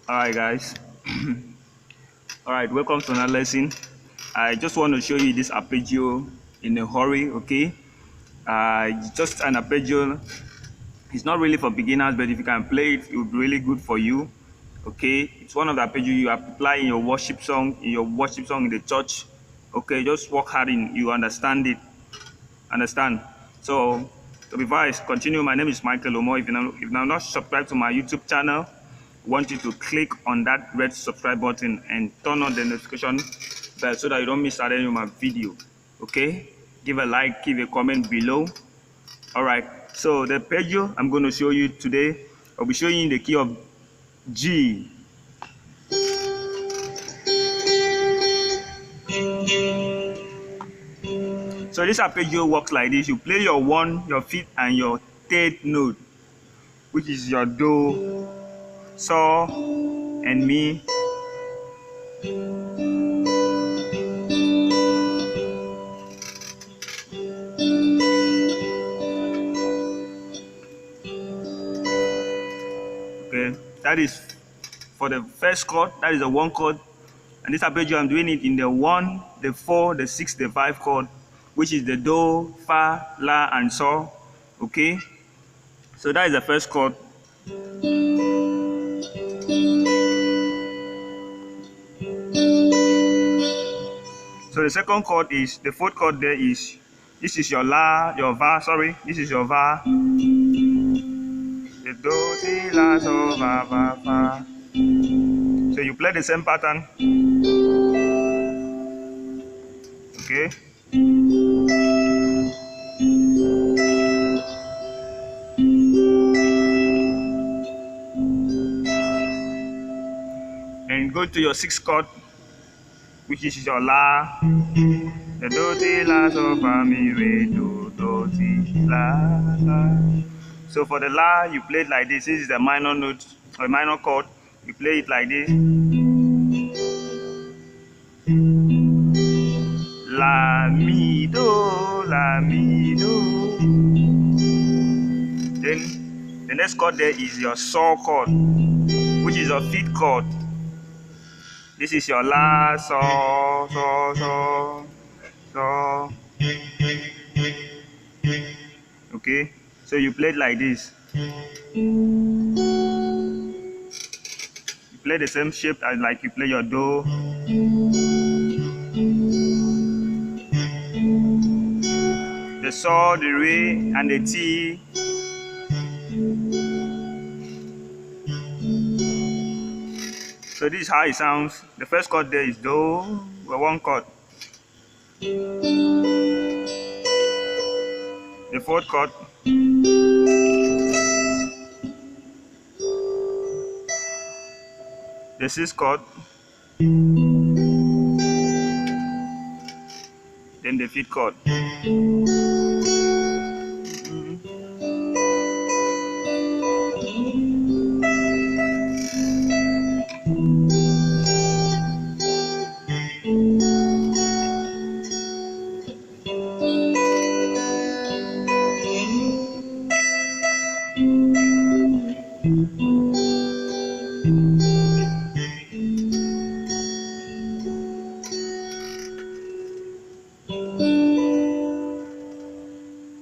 Alright guys, alright, welcome to another lesson. I just want to show you this arpeggio in a hurry. Okay, just an arpeggio. It's not really for beginners, but if you can play it, it will be really good for you. Okay, it's one of the arpeggio you apply in your worship song, in the church. Okay, just work hard in you understand it. So before I continue, my name is Michael UMOH. If you're not subscribed to my YouTube channel, I want you to click on that red subscribe button and turn on the notification bell so that you don't miss out any of my video. Okay, give a like, give a comment below. All right, so the arpeggio I'm going to show you today, I'll be showing you the key of G. So this arpeggio works like this. You play your 1, your 5th, and your 3rd note, which is your Do, So, and Mi. Okay, that is for the first chord. That is the 1 chord. And this arpeggio, I'm doing it in the 1, the 4, the 6, the 5 chord, which is the Do, Fa, La, and So. Okay, so that is the first chord. So the second chord is the 4th chord. This is your La, your Va. Sorry, this is your Va. The Do, Ti, La, So, Va, Va, Fa. So you play the same pattern. Okay. And go to your 6th chord, which is your La. The Do, Ti, La, So, Fa, Mi, Re, Do, Ti, La, La. So for the La, you play it like this. This is the minor note, or minor chord. You play it like this. La, Mi, Do, La, Mi, Do. Then the next chord there is your So chord, which is your 5th chord. This is your La, So, So, So, So. Okay, so you play it like this. You play the same shape as like you play your Do. The So, the Re, and the Ti. So this is how it sounds. The first chord there is Do, the 1 chord. The 4th chord. The 6th chord. Then the 5th chord.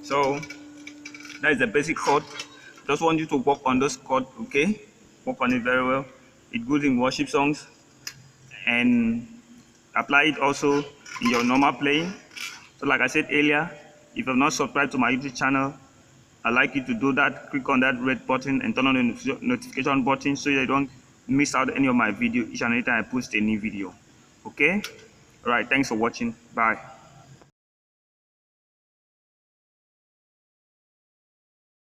So that is the basic chord. Just want you to work on those chords, okay? Work on it very well. It's good in worship songs, and apply it also in your normal playing. So like I said earlier, if you have not subscribed to my YouTube channel, I'd like you to do that. Click on that red button and turn on the notification button so you don't miss out any of my video each and every time I post a new video. Okay? Alright, thanks for watching. Bye.